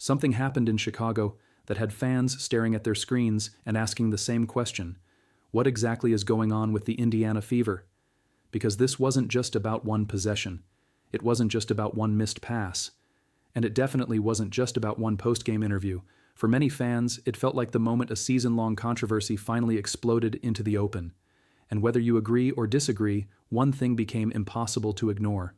Something happened in Chicago that had fans staring at their screens and asking the same question: what exactly is going on with the Indiana Fever? Because this wasn't just about one possession. It wasn't just about one missed pass. And it definitely wasn't just about one post-game interview. For many fans, it felt like the moment a season-long controversy finally exploded into the open. And whether you agree or disagree, one thing became impossible to ignore.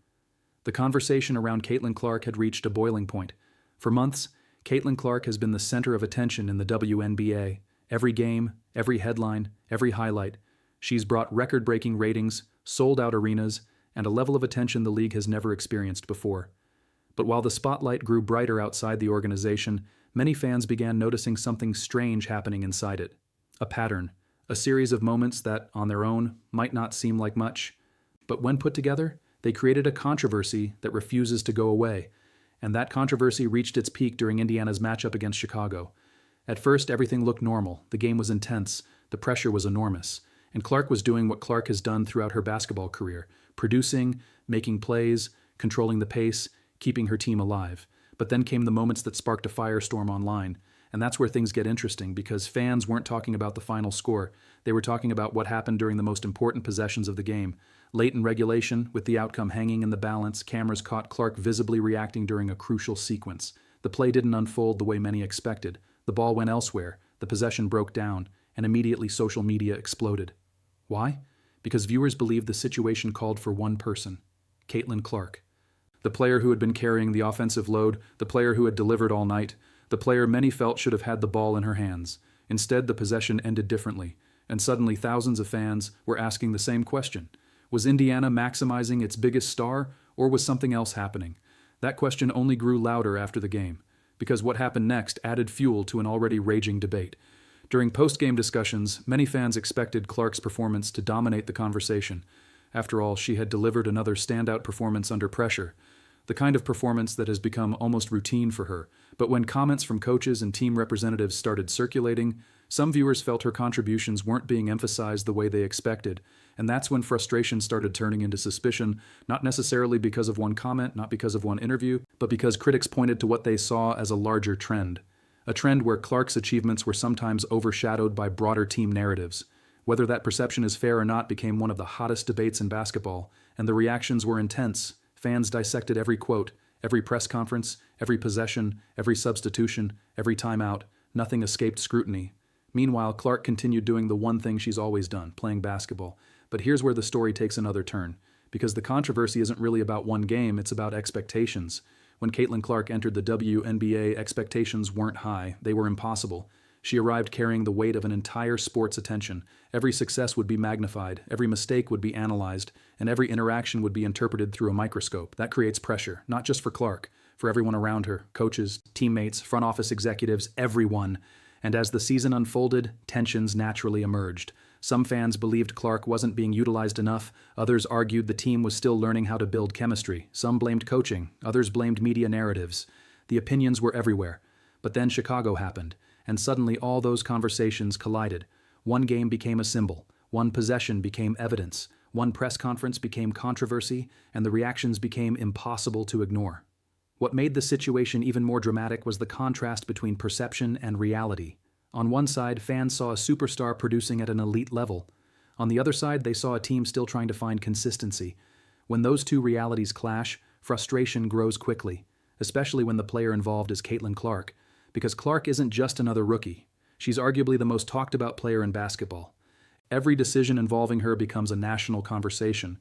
The conversation around Caitlin Clark had reached a boiling point. For months, Caitlin Clark has been the center of attention in the WNBA. Every game, every headline, every highlight. She's brought record-breaking ratings, sold-out arenas, and a level of attention the league has never experienced before. But while the spotlight grew brighter outside the organization, many fans began noticing something strange happening inside it. A pattern, a series of moments that, on their own, might not seem like much. But when put together, they created a controversy that refuses to go away. And that controversy reached its peak during Indiana's matchup against Chicago. At first, everything looked normal. The game was intense. The pressure was enormous. And Clark was doing what Clark has done throughout her basketball career: producing, making plays, controlling the pace, keeping her team alive. But then came the moments that sparked a firestorm online. And that's where things get interesting, because fans weren't talking about the final score. They were talking about what happened during the most important possessions of the game. Late in regulation, with the outcome hanging in the balance, cameras caught Clark visibly reacting during a crucial sequence. The play didn't unfold the way many expected. The ball went elsewhere, the possession broke down, and immediately social media exploded. Why? Because viewers believed the situation called for one person: Caitlin Clark. The player who had been carrying the offensive load, the player who had delivered all night, the player many felt should have had the ball in her hands. Instead, the possession ended differently, and suddenly thousands of fans were asking the same question. Was Indiana maximizing its biggest star, or was something else happening? That question only grew louder after the game, because what happened next added fuel to an already raging debate. During post-game discussions, many fans expected Clark's performance to dominate the conversation. After all, she had delivered another standout performance under pressure, the kind of performance that has become almost routine for her. But when comments from coaches and team representatives started circulating, some viewers felt her contributions weren't being emphasized the way they expected, and that's when frustration started turning into suspicion, not necessarily because of one comment, not because of one interview, but because critics pointed to what they saw as a larger trend. A trend where Clark's achievements were sometimes overshadowed by broader team narratives. Whether that perception is fair or not became one of the hottest debates in basketball, and the reactions were intense. Fans dissected every quote, every press conference, every possession, every substitution, every timeout. Nothing escaped scrutiny. Meanwhile, Clark continued doing the one thing she's always done: playing basketball. But here's where the story takes another turn, because the controversy isn't really about one game, it's about expectations. When Caitlin Clark entered the WNBA, expectations weren't high, they were impossible. She arrived carrying the weight of an entire sport's attention. Every success would be magnified, every mistake would be analyzed, and every interaction would be interpreted through a microscope. That creates pressure, not just for Clark, for everyone around her: coaches, teammates, front office executives, everyone. And as the season unfolded, tensions naturally emerged. Some fans believed Clark wasn't being utilized enough. Others argued the team was still learning how to build chemistry. Some blamed coaching. Others blamed media narratives. The opinions were everywhere. But then Chicago happened, and suddenly all those conversations collided. One game became a symbol. One possession became evidence. One press conference became controversy, and the reactions became impossible to ignore. What made the situation even more dramatic was the contrast between perception and reality. On one side, fans saw a superstar producing at an elite level. On the other side, they saw a team still trying to find consistency. When those two realities clash, frustration grows quickly, especially when the player involved is Caitlin Clark, because Clark isn't just another rookie. She's arguably the most talked about player in basketball. Every decision involving her becomes a national conversation.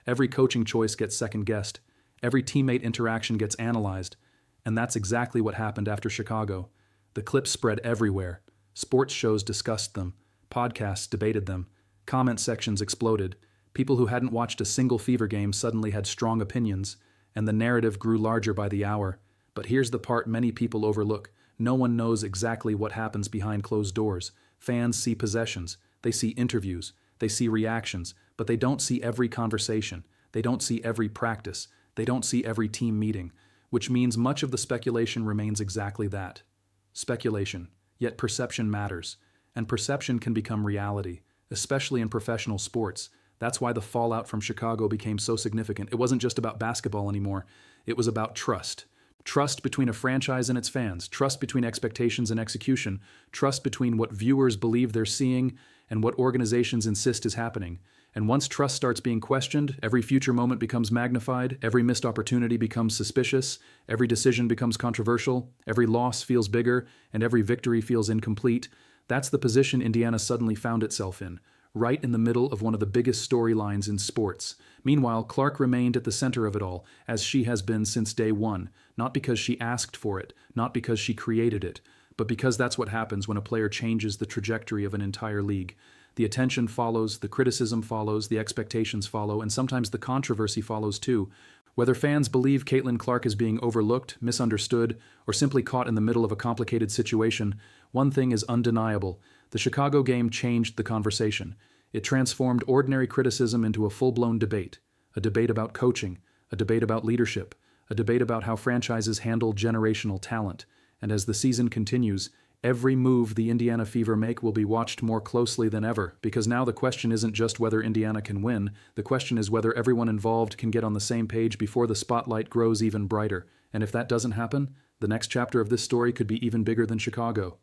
Every coaching choice gets second-guessed. Every teammate interaction gets analyzed. And that's exactly what happened after Chicago. The clips spread everywhere. Sports shows discussed them. Podcasts debated them. Comment sections exploded. People who hadn't watched a single Fever game suddenly had strong opinions, and the narrative grew larger by the hour. But here's the part many people overlook. No one knows exactly what happens behind closed doors. Fans see possessions. They see interviews. They see reactions. But they don't see every conversation. They don't see every practice. They don't see every team meeting. Which means much of the speculation remains exactly that. Speculation. Yet perception matters. And perception can become reality, especially in professional sports. That's why the fallout from Chicago became so significant. It wasn't just about basketball anymore. It was about trust. Trust between a franchise and its fans, trust between expectations and execution, trust between what viewers believe they're seeing and what organizations insist is happening. And once trust starts being questioned, every future moment becomes magnified, every missed opportunity becomes suspicious, every decision becomes controversial, every loss feels bigger, and every victory feels incomplete. That's the position Indiana suddenly found itself in, right in the middle of one of the biggest storylines in sports. Meanwhile, Clark remained at the center of it all, as she has been since day one, not because she asked for it, not because she created it, but because that's what happens when a player changes the trajectory of an entire league. The attention follows, the criticism follows, the expectations follow, and sometimes the controversy follows too. Whether fans believe Caitlin Clark is being overlooked, misunderstood, or simply caught in the middle of a complicated situation, one thing is undeniable. The Chicago game changed the conversation. It transformed ordinary criticism into a full-blown debate. A debate about coaching, a debate about leadership, a debate about how franchises handle generational talent. And as the season continues, every move the Indiana Fever make will be watched more closely than ever, because now the question isn't just whether Indiana can win, the question is whether everyone involved can get on the same page before the spotlight grows even brighter. And if that doesn't happen, the next chapter of this story could be even bigger than Chicago.